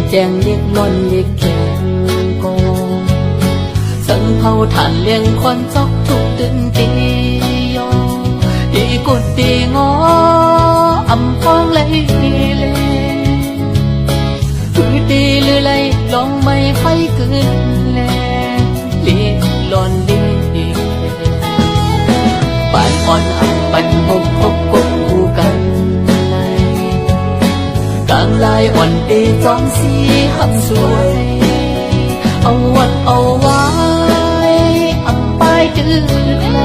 แจงเรียกล้นเรียกแกงโกสังเผาฐานเลี้ยงควันจอกทุกตื่นตีโยดีกุดดีงออำพองเลยคือดีหรือไรลองไม่ไฟเกินแลเรียกล้นดีปานอ่อนอันปันหกหกกบคู่กันกลางลายอ่อนดีจอมสีหำสวยเอาวัดเอาไว้อำไปจืดเล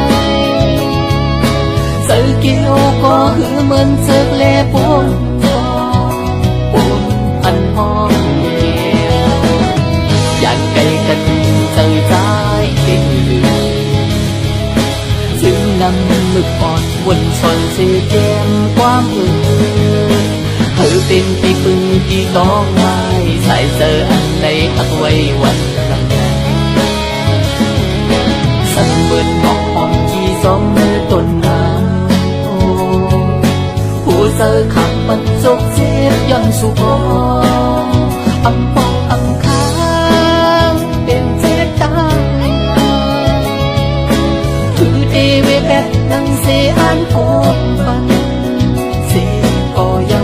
ยเสือเกี่ยวก็หือเหมือนเสือเล่ปนอันห้องอยากไกลกันเจอใจได้หือจึงนำมึกอ่อนวนชนเสียแก้มความหือเป็นที่พึ่งที่ต้องไว้ใส่เจออันใดหักไว้วันละสั่นเบิดหอกหอมที่สองมือต้นน้ำผู้เจอขับปัดจกเจ็บย้อนสู่พออำปองอำค้างเป็นเจ็บตายคือเดเวแบกนังเสียอันโกนปันเสียก็เยา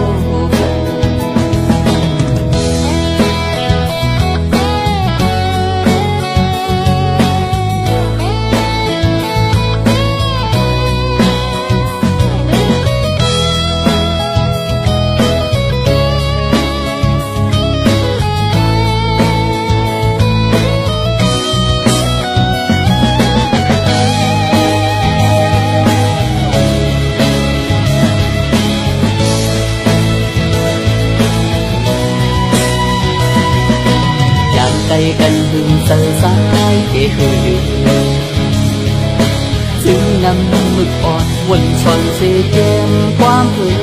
ใจกันหึงเสือสายเดือจึงนำมึกอ่อนวนชนเสียแก้มความหือ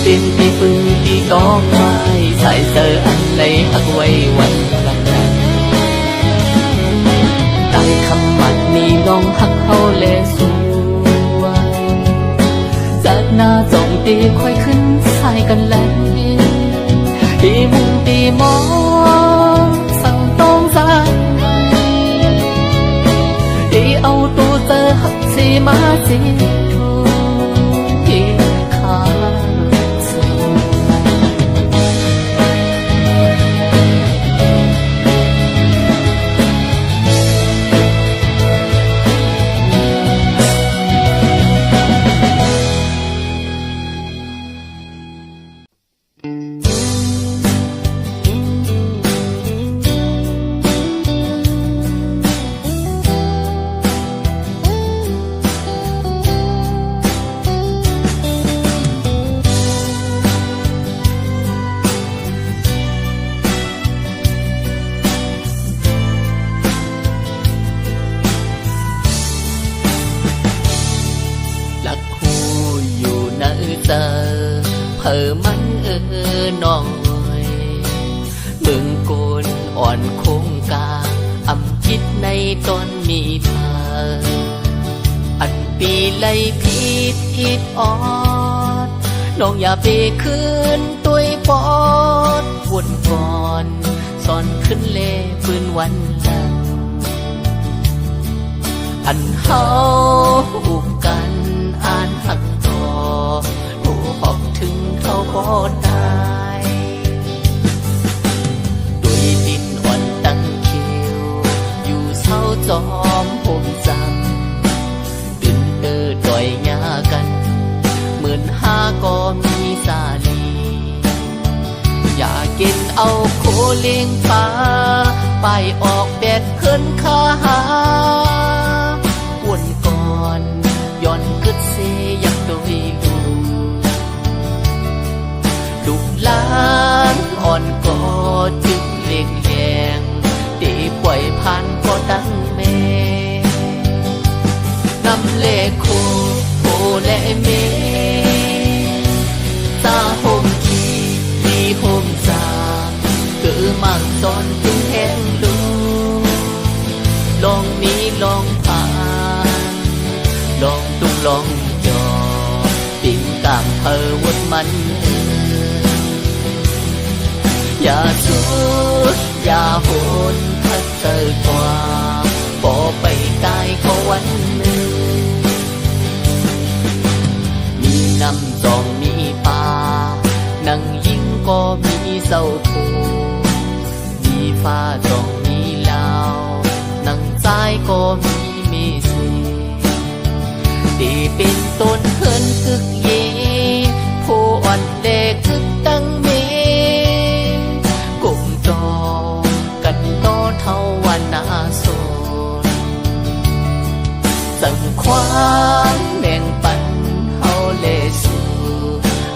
เป็นที่พึ่งที่ต้องไม้ใส่เสืออันใดหักไว้วันละได้คำมัดนี้น้องหักเขาแลสวยจากหน้าจ้องตีค่อยขึ้นใส่กันแล้วตีมุงตีมองสั่งต้องใจตีเอาตัวเจอหักสีมาสีทูที่ขาสเผอมันน้องเมืองโกนอ่อนคงกาอำคิดในตอนมีเธออันปีไล่ผิดออดน้องอย่าไปคืนตุยปอดวนก่อนสอนขึ้นเล่ปืนวันละอันเฮาอุกกันอ่านหักต่อหอบถึงเขาบ่ได้ด้วยดินอ่อนตั้งคิวอยู่เศร้าจอมผมจำดินดอยหญ้ากันเหมือนห้าก็มีสาลีอยากกินเอาโคเลี้ยงปลาไปออกแดดขึ้นขาหาวนก่อนย้อนกึดเสียอยากโดยลูกหลานอ่อนก็จึงเลี้ยงแยงตีปล่อยผ่านก็ตั้งแม่น้ำเล่โคและเมตาโฮมกีมีโฮมจามเกิดมักจอนจึงแห้งลูลองมีลองผ่านลองตุ้งลองจอปิ่งกามเพอวดมัน อย่าสู้อย่าโหนพัดเตยกว่าบ่ไปตายเขาวันหนึ่งมีน้ำจองมีป่านั่งยิงก็มีเศร้าผูมีฟ้าจองมีลาวนั่งซ้ายก็มีเมสีดีเป็นต้นเฮินคึกเยผู้อ่อนแดคึกตั้งเมกุมจอกันโตเท่าวันนาโซนสั่งความแบ่งปันเฮาเลสู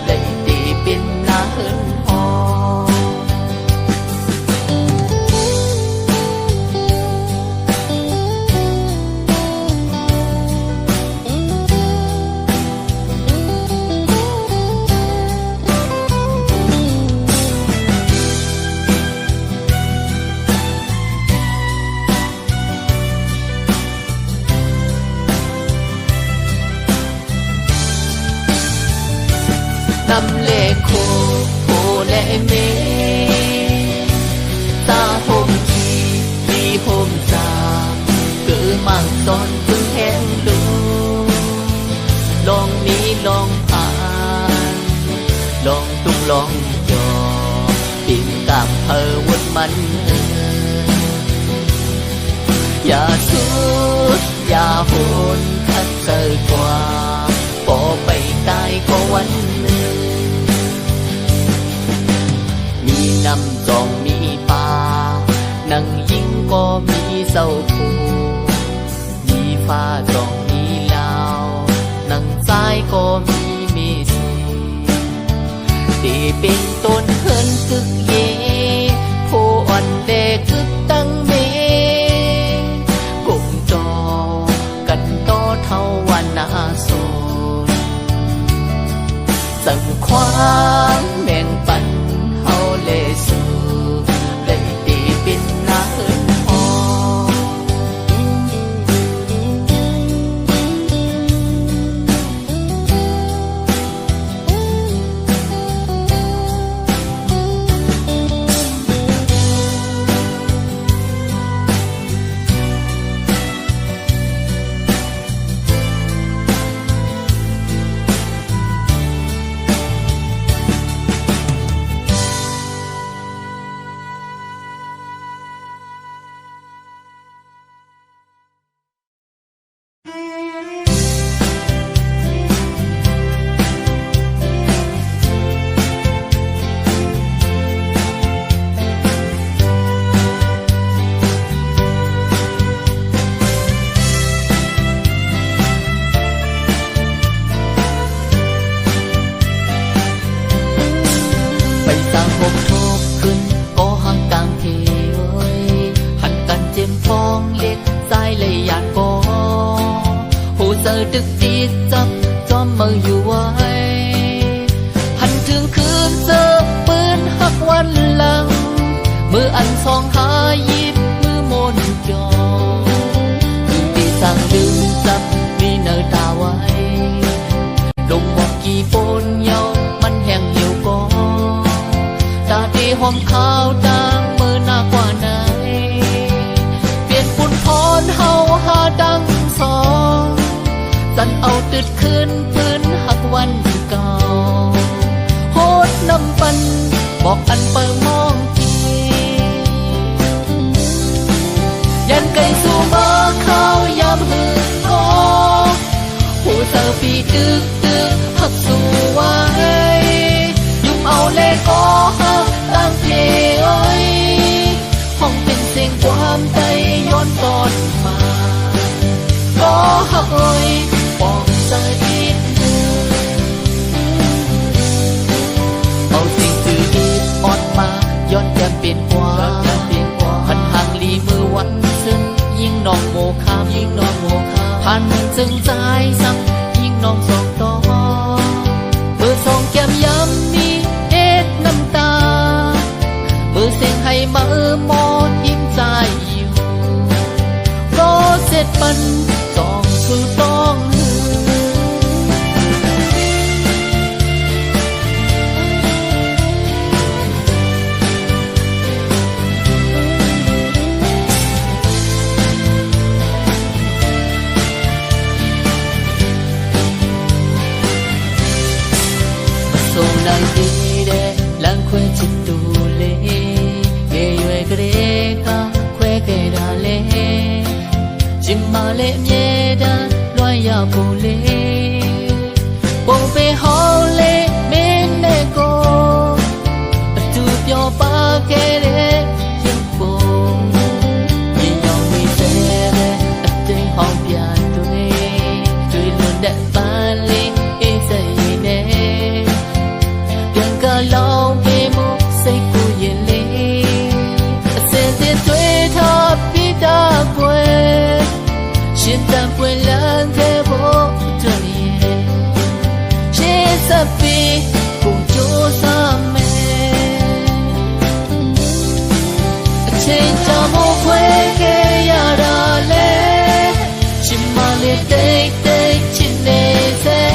ได้ดีเป็นนาเฮินหอนำเลโคโอและเมตาโฮมทีมีโฮมจามกือมั่งตอนพึ่งแห้งดูลองมีลองผ่านลองตุ้งลองจอปิ่นกามเพอวนมันอย่าสู้อย่าโหนทัดเจอกว่าบ่ไปตายก็วันหนึ่งมีน้ำจองมีป่านั่งยิงก็มีเศร้าผูมีฟ้าจองมีลาวนั่งซ้ายก็มีเมสีดีเป็นต้นเฮินคึกเยผู้อ่อนแดคึกตั้งเมกุมจอกันโตเท่าวันนาโซนสั่งความแบ่งปันเฮาเลสูได้ดีเป็นนาเฮินหอไปสร้างผมทบขึ้นก็ห่างกลางเทยหันกันเจ็มฟองเล็กสายเลยยานบ่ผู้เจอดึกดีจับจอมมืออยู่ไว้หันถึงคืนเจอปืนหักวันหลังมืออันสองหายิบมือมนจอถึงที่สั่งดึงจับมีเนอตาไว้ลงบอกกี่ปนเยามันแห้งเหี่ยวก่อตาดีหอมขาวดังมือหน้ากว่าไหนเปลี่ยนปุ่นพรเฮาหาดังสองสันเอาตึดขึ้นปืนหักวันเก่าโหดน้ำปันบอกอันเปิงมองทียันไก่สู่มาข้าวยำหืนก็ผู้เจอปีดึกหักสู่ไว้ยุ่มเอาเลก็หักตั้งเพลงห้องเป็นเสียงความใจย้อนตอนมาก็หักปองเจออีกเอาสิ่งตื่นดีอ่อนมาย้อนแย้มเป็นกว่าหันห่างลีมือวันซึ่งยิ่งน้องโมคามหันซึ่งใจซ้ำยิ่งน้องสองต่อมือสองแก้มย้ำมีเอ็ดน้ำตามือเสียงให้มือมอนยิ้มใจอยู่ก็ sâu nàng đi đê lang khoe chít tu lê ghê yuê ghê ca khoe ghê đà lê chim mà lê nhẹ đà loài ya bồ lê bồ bê hao lê bên lê cô tu bio ba ghê đê yên bồ nhìn nhau mi đê đê tình hong bia tuổi luôn đẹp ba lê dây nè lâu về một say cô yên lệ sẽ sẽ tuổi thọ biết đã quên chuyện ta quên lãng thế vô trời sẽ sắp đi cùng chỗ xa mẹ trên ta một quê kia ya đã lệ chỉ mà liệt đây đây chỉ để sẽ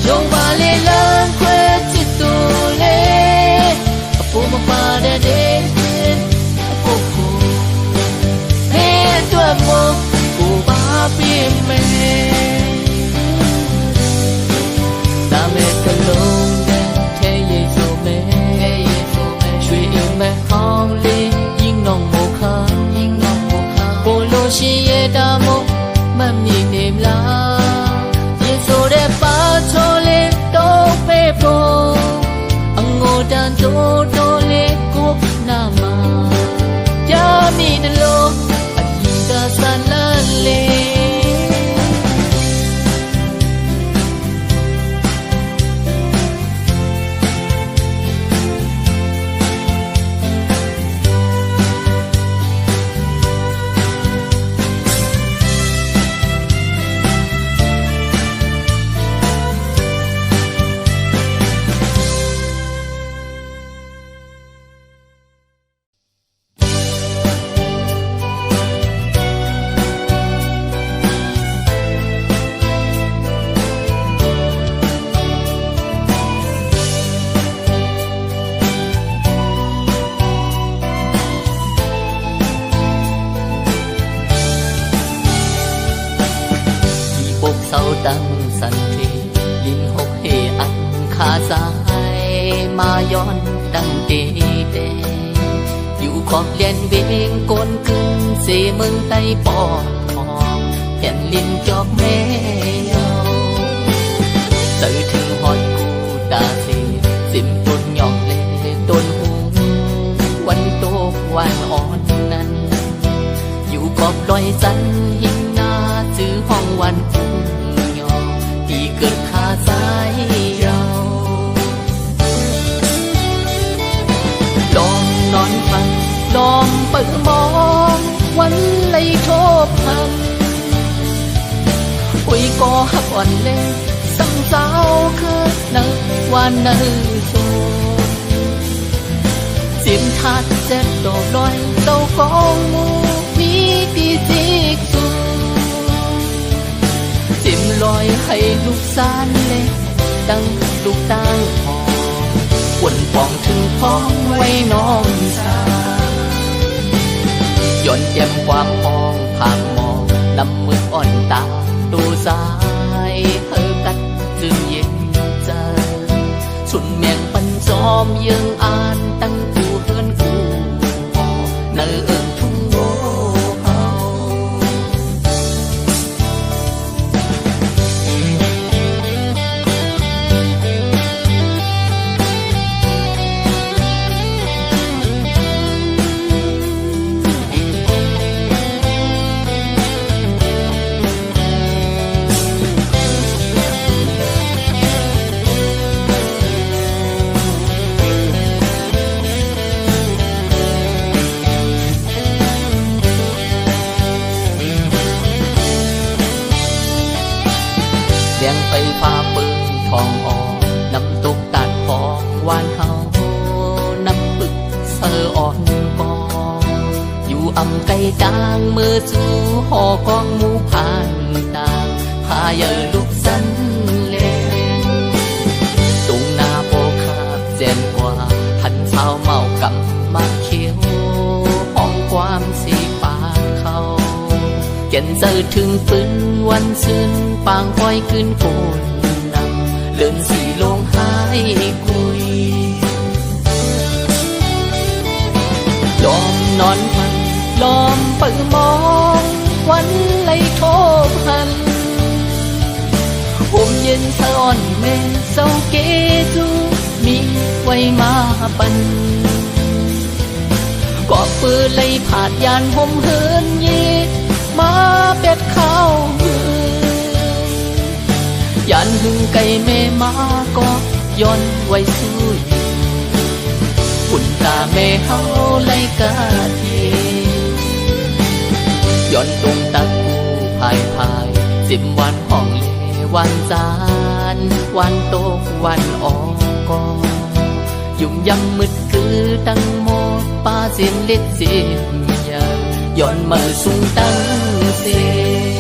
dòng ba lệ lãng quên pada den aku he tua mo ku ba pi me ta me kalong de the ye so me shui in me hong li yin nong mo kha ko lo shi ye da mo ma mi nem la ye so de pa cho le to pe po angô dan do do le ko nama ya mi de lo ayuda sana leตั้งสันทีลินหกเฮอันขาสายมาย้อนดังเดเดอยู่ขอบเลียนเวงโกนขึ้นเสเมืองใต้ปอดทองแผ่นลินจอกแม่เยาเจอถึงหอดกูตาเสสิมต้นหยองเลต้นหูวันโตวันอ่อนนั้นอยู่ขอบลอยสันหิงนาซื้อห้องวันเกิดขาสายเราลองนอนฟังลองเปิดมองวันไหลโทบพันอุ้ยก็หักอ่อนเล่สังสาวคือนักวันนั้นโซสินทัดเจ็บดอกลอยเต้ากองมูมีปีจิกสูจิ้มลอยให้ลูกสานเล็กดังลูกตั้งหอขวนปองถึงพ้องไว้น้องสาย้อนแย้มความมองผ่านมองนำมืออ่อนตาดูสายเธอกัดจึงเย็นใจสุนเมียงปันจอมยังอ่านตั้งกูเฮินกูเนื้อทุ่งโง่เสียงไฟฟ้าปืนทองออกน้ำตกตัดพองวานเฮาน้ำปึกเสออ่อนกองอยู่อำไกลจางมือสู่หอกองหมูผ่านต่างพาเยอลูกสันเลนตุงนาโปคาบแจนกว่าพันเช้าเมากับมาเขียวห้องความสีปากเขาเก่นเจอถึงปืนวันซึนปางคอยขึ้นโกนนำเลื่อนสีลงหาย คุยยอมนอนพันล้อมเปิดมองวันไหลโทบหันผมเย็นสะอ่อนเมเศร้าเกจูมีไว้มาปันกอบปืนไล่ผาดยานผมเฮินเย็ดมาเป็ดข้าวมือยันหึงไก่แม่มาก็ย้อนไว้สู้คุณตาแม่เฮาไล่กาทีย้อนตรงตะกูพาย10 วันห้องเลวันจานวันโตกวันออกกอยุ่มยำมืดคือตั้งโมดป้าเสียนเล็ดเสียนยาย้อนมาสูงตั้งเสีย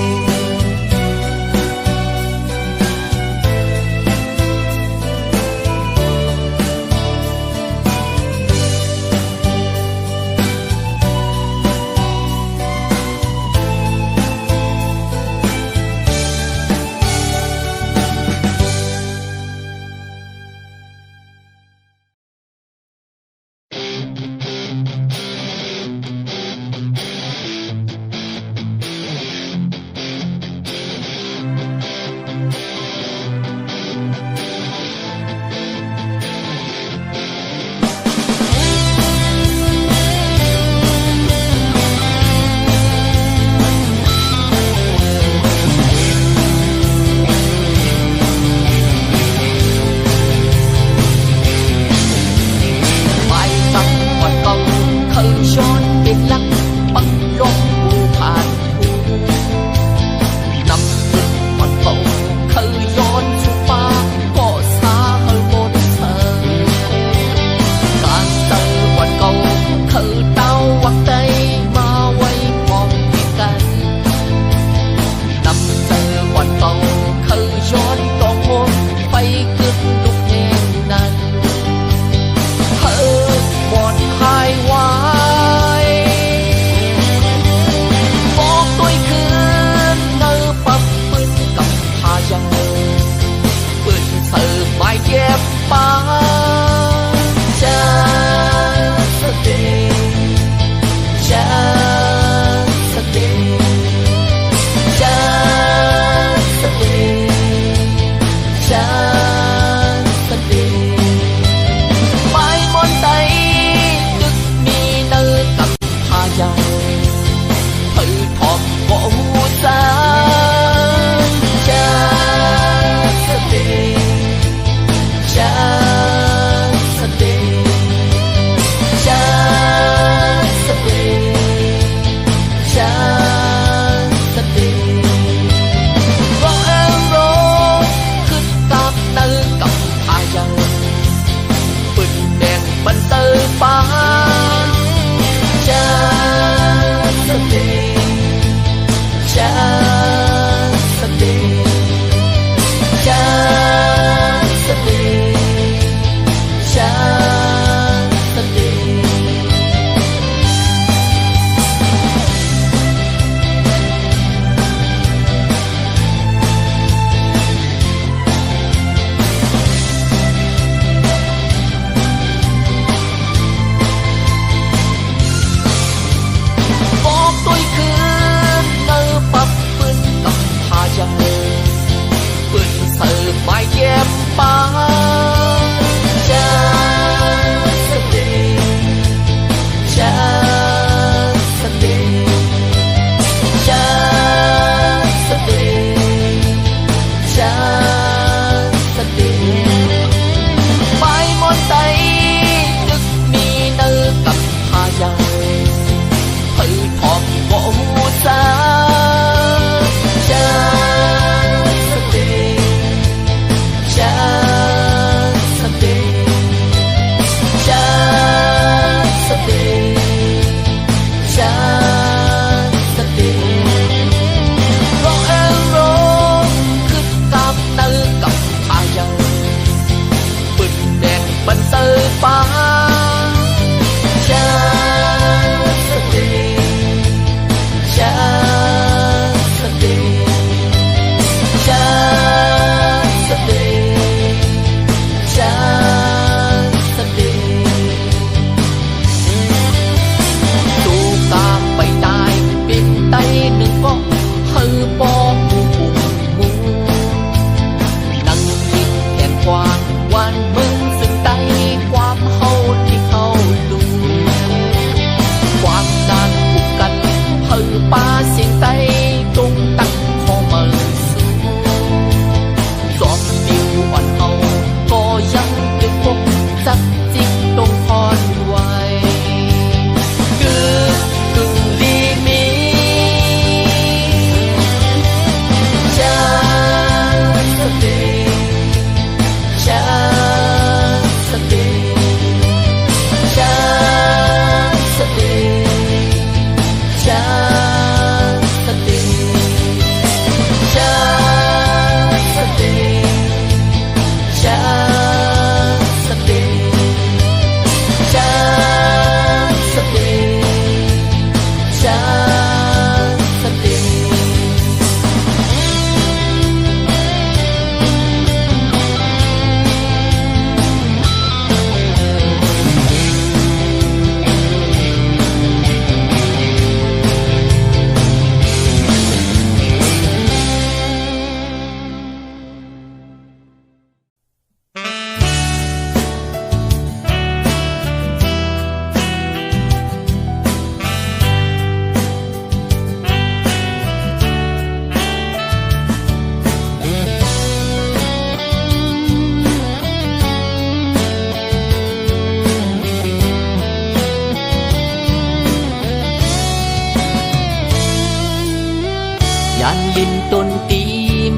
ลินตนตี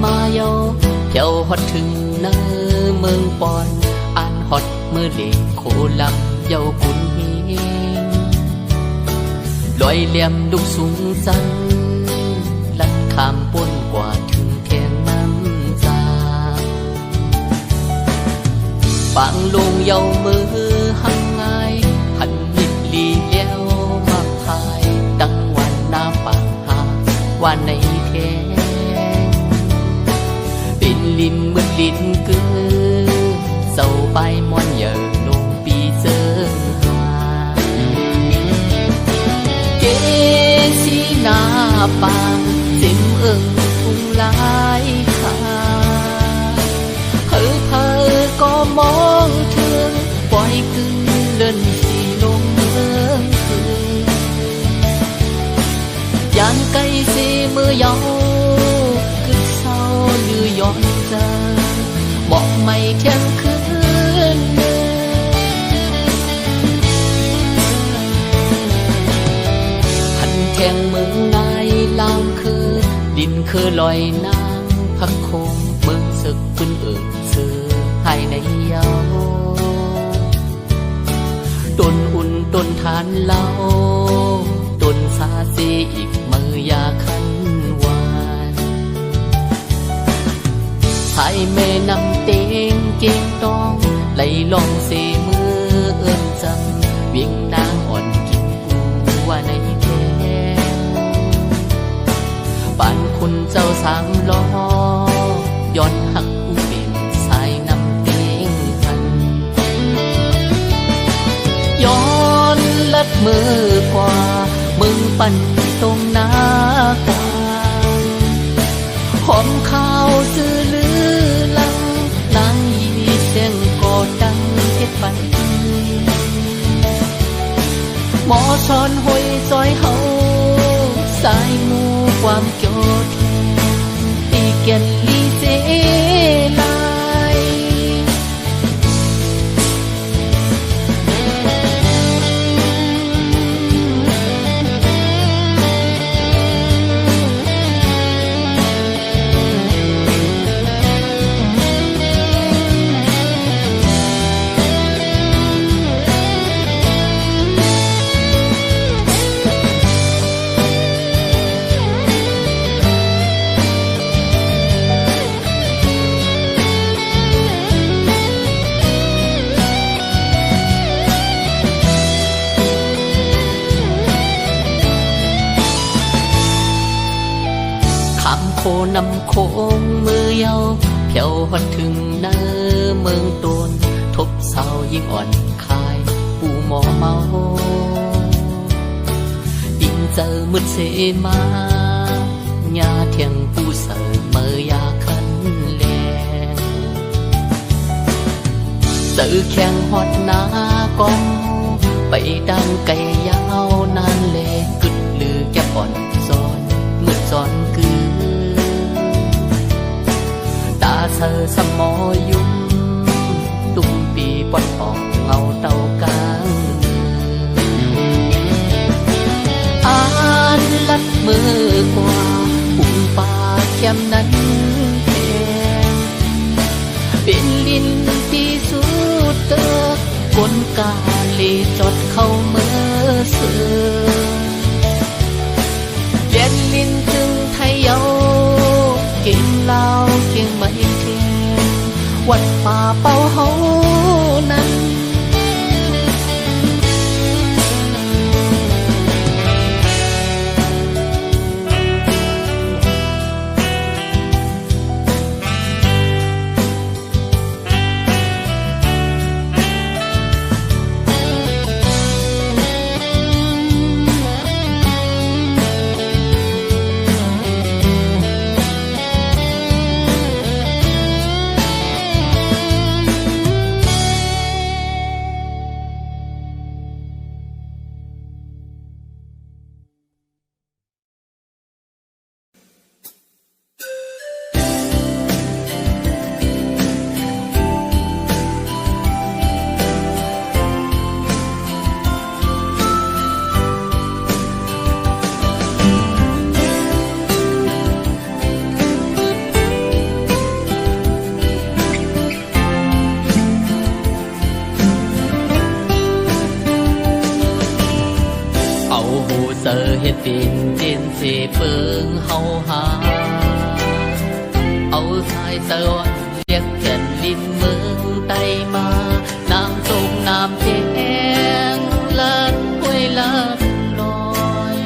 มาเยาแถวฮอดถึงเนอเมืองปอนอ่านฮอดมือเล็กโคลำเยากุนเฮงลอยเหลี่ยมดุกสูงสันลัดข้ามป้นกว่าถึงแทงน้ำจาปางลงเยามือหังไงหันนิดลีเลี้ยวมาพายดังวันน้ำปางหาวันในแทงเป็นลินมืดลินเกือเศร้าไปมอนเหยอลงปีเจอหาเกสีหน้าปางเจ็มทุ่งหลายขาเพอก็มองถึงปล่อยกึ่งเดินสีลงเมืองคืนยานไกลเสมือเยาคึกเศร้าหรือย้อนใจบอกไม่เที่ยงคืนหันแทงเมืองนายลามคืนดินคือลอยนางพักคงเมืองศึกขึ้นซื้อให้ในเยาต้นอุ่นต้นทานเล่าต้นสาสีอีกมือยาคันหวานชายแม่นำเต็งเก่งต้องไหลลองเสมือเอิ้นจำเวียงนางอ่อนกินปูว่าในแทงบ้านคุณเจ้าสามล้อย้อนหักอุบินสายนำเต็งพันย้อนลัดมือกว่ามึงปั่นตรงหน้ากว่าหอมข้าวซื้อลือลังนางยีเสียงก็ดังเก็บปันหมอชอนหอยซอยเฮาสายมูความเกี่ยวแทนตีเกียนลีเจลายนำโค้งมือเยาเพียวฮอดถึงเนอเมืองตนทบเศร้ายิ่งอ่อนคายปูหมอเมายิ่งเจอมืดเสมาญาเทียงปูเสยเมื่อยาคันแลเจอแข่งฮอดหน้ากองไปดังไก่ยาวนานแลกึดลือแก่อ่อนซ้อนมืดซ้อนคือเธอสมอยุ่มตุ้มปีปอนออกเงาเต่ากลางอ่านลัดมือกว่าปุ่มปาแคมนั้นแทงเป็นลินที่สุดเตอกลกาลีจดเข้าเมื่อเสือเลียนลินถึงไทยเยาเก่งเล่าเก่งไม่เทียงวัดป่าเป่าเฮานั้น เจอเฮ็ดเป็นเจนเสเปิงเฮาหาเอาสายสวรรค์เรียกแก่นลินเมืองไตมาน้ำส้มน้ำแดงลัดห้วยลัดลอย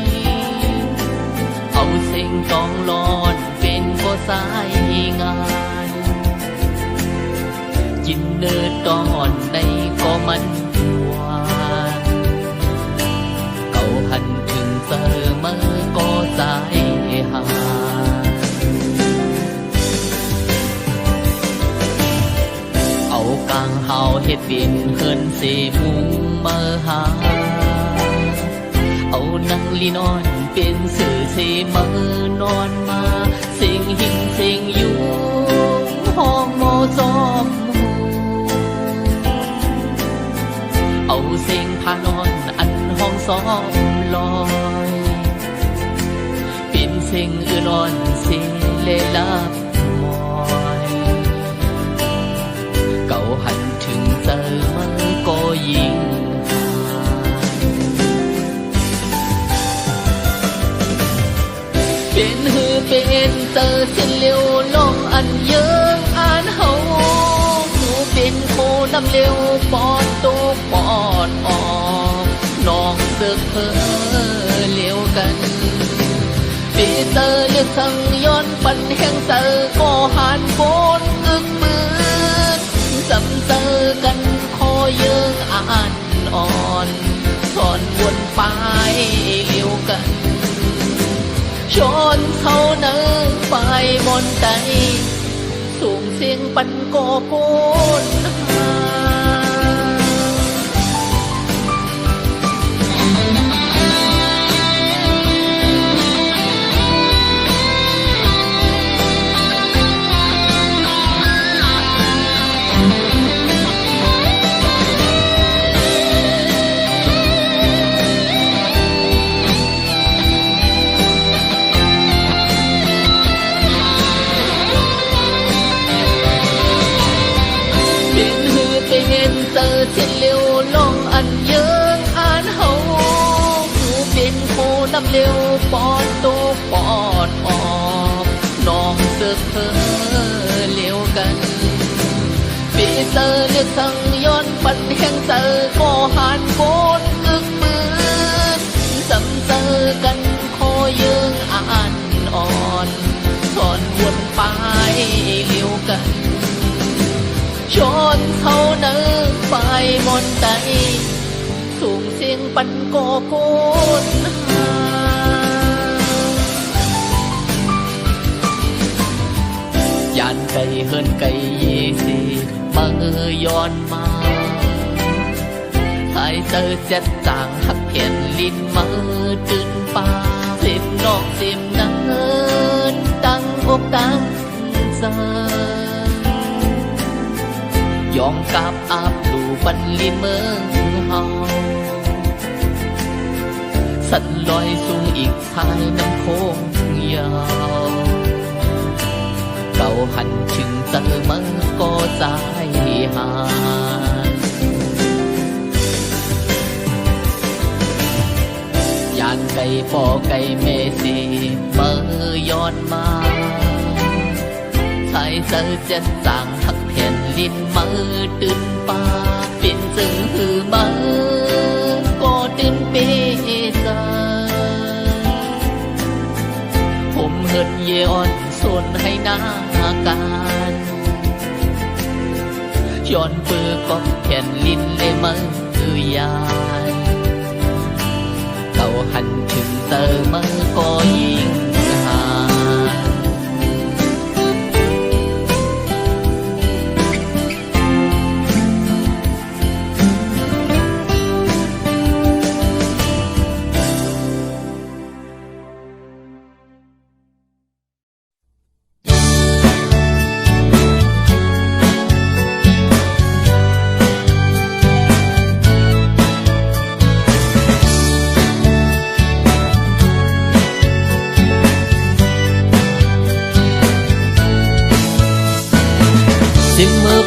เอาเสียงกองลอนเป็นบ่สายงานกินเนื้อตอนใดก็มันหวานเก่าหันถึงเจอมาก็สายหาเอากลางเฮาเฮ็ดบินเฮินสิมุงมาหาเอานังลีนอนเป็นสื่อสิมานอนมาสิงหิงสิงอยู่ห้องโมจอมเอาเสียงพานอนอันห้องซ้อมลอยเป็นเสียงอื่นอ่อนเสียเลลับมอยเก่าหันถึงเจอมาก็ยิ่งเป็นหือเป็นเจอเส้นเลี้ยวลงอันเยอะอ่านเฮาหนูเป็นโคนำเลี้ยวปอดตกปอดออกน้องเสือกเพ้อเลี้ยวกันปีเตอร์เลือกสั่งย้อนปันแห่งเตอก็หันโบนอึกมือจำเจอกันคอเยืองอ่านอ่อนสอนวนไปเลี้ยวกันชนเขาเนื้อไปบนใจสูงเสียงปันโกโกนเจอเส้นเลี้ยวลงอันเยืองอ่านเฮาอยู่เป็นโคนำเลี้ยวปอดตกปอดออกน้องเสือกเพ้อเลี้ยวกันปีเตอร์เลือกสั่งย้อนปันแห่งเจอก็หันโบนอึกมือจำเจอกันคอเยืองอ่านอ่อนสอนวนไปเลี้ยวกันชนเขาเนื้อไปมนใจสูงเสียงปันโกโกนยานไก่เฮินไก่ยี่สิมือย้อนมาสายเจอเจ็ดจางหักเขียนลิ้นมือตื่นป่าสิบนอกสิบนังเงินตั้งอกตั้งใจยองกับอาบดูบันลินเมืองเฮาสันลอยสูงอีกชายน้ำโค้งยาวเก่าหันถึงเจอเมื่อก็ใจหายยานไก่ปอไก่เมสีเมื่อย้อนมาสายเจอเจ็ดจางหักแผ่นลิ้นมือตื่นป่าเป็นจึงหือมือก็ตื่นเปซาผมเหิดเยอ่อนส่วนให้หน้าการย้อนปือก็แผ่นลิ้นเลยมือยายเก่าหันถึงเจอมือก็ยิ่งหา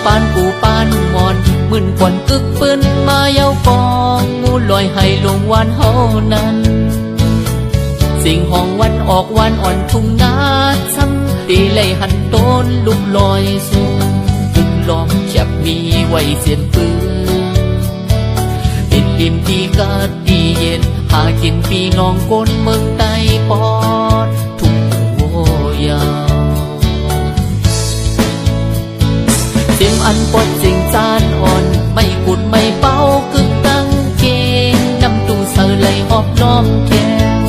ปานกูปานมอนมึนกวนกึกปืนมาเย้ากองงูลอยให้ลงวันเฮานั้น สิ่งห้องวันออกวันอ่อนทุ่งนาซ้ำตีไหลหันโตนลุกลอยสูงตึกล้อมแคบมีไว้เสียนปืนติดริมที่กาดดีเย็นหากินปีน้องก้นเมืองใต้ปอดทุ่งโวยาวเสียงอันปดเสียงจานอ่อนไม่กุดไม่เป้ากึกกังเกงน้ำตูเสไหลหอบล้อมแก้ว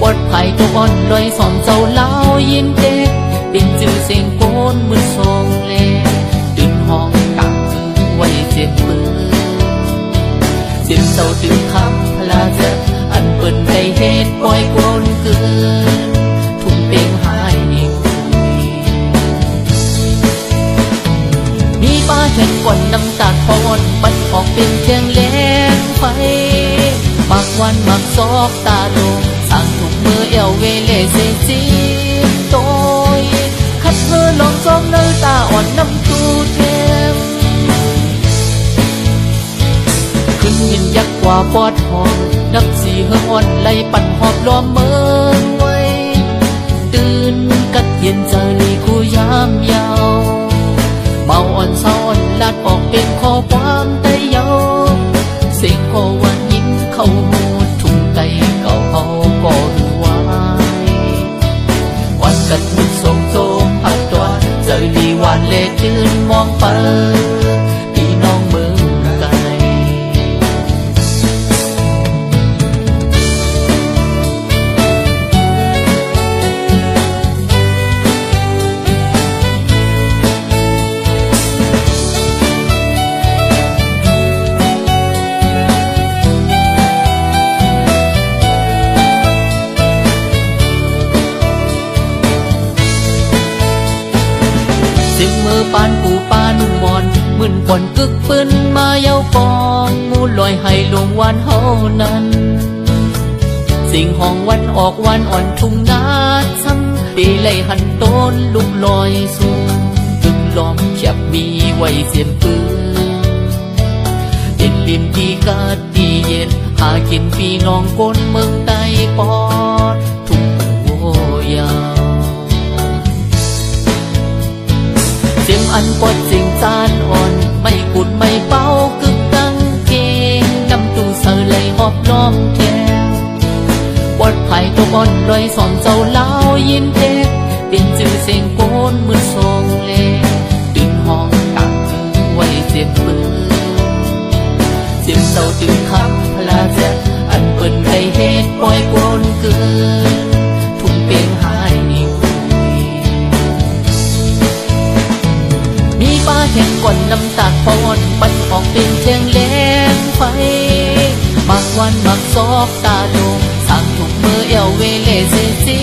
ปดไผ่ตัวอ่อนลอยสอนเจ้าเล่ายินเด็กเป็นจือเสียงโกนมือทรงเล่ตื่นห้องตังไว้เจ็บมือเสียงเจ้าตื่นคำพลาเจออันเปิ่นใจเหตุปล่อยโกนเกินทุ่มเต็งหายนิ่งมีป้าเห็นก่อนน้ำตาปอนบัดออกเป็นเชียงแหลงไฟมักวันมักซอกตาโดงสั่งถุงมือเอวเวเลเซซีโตยคัดเธอลองจอมเนื้อตาอ่อนน้ำตูเทมขึ้นยินยักกว่าปอดหอมนับสีเฮืองอ่อนไล่ปั่นหอบล้อมเมืองไว้ตื่นกัดเย็นเจอลีกูยามยาวเมาอ่อนเศร้าอ่อนลาดออกเป็นข้อความไตเยาเสียงโควันยิ้มเข้าหูทุ่งไก่เก่าเฮาก็รู้ไว้วันกัดมุดทรงโจมพัดตัวเจอลีหวานเล่ตื่นมองไปพี่น้องเมืองไกลสิบมือปานปูปานมอนมึนก่อนกึกปืนมาเย้ากองมูลอยให้ลงวันเฮานั้นสิ่งห้องวันออกวันอ่อนทุ่งนาซ้ำตีไหลหันโตนลุกลอยสูงตึกล้อมแคบมีไว้เสียนปืนติดริมที่กาดดีเย็นหากินพี่น้องก้นเมืองใต้ปอดทุ่งโวยาวเสียงอันปดเสียงจานอ่อนไม่กุดไม่เป้ากึกกังเกงน้ำตูเสไหลหอบล้อมแก้วปดไผ่ตัวอ่อนลอยสอนเจ้าเล่ายินเด็กเป็นจือเสียงโกนมือทรงเล่ตื่นห้องตังไว้เจ็บมือเสียงเจ้าตื่นคำพลาเจออันเปิ่นใจเหตุปล่อยโกนเกินทุ่งเปียงหายนิ่งป้าแข่งก่อนน้ำตาปอนปันออกเป็นเชียงแหลงไฟมักวันมักซอกตาโดงสั่งถุงมือเอวเวเลเซซี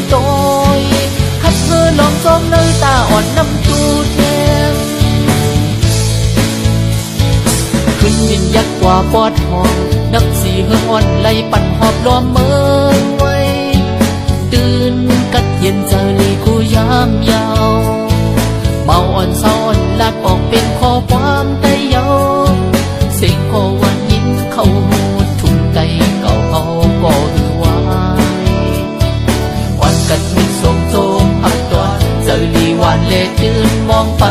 โตยคัดเธอลองจอมเนื้อตาอ่อนน้ำตูเทมขึ้นยินยักกว่าปอดหอมนับสีเฮืองอ่อนไล่ปั่นหอบล้อมเมืองไว้ตื่นกัดเย็นเจอลีกูยามยาวเมาอ่อนเศร้าอ่อนลาดออกเป็นข้อความไตเยาเสียงโควันยิ้มเข้าหูทุ่งไก่เก่าเฮาก็รู้ไว้วันกัดมิดทรงโจมหักตัวเจอลีหวานเล่ตื่นมองไป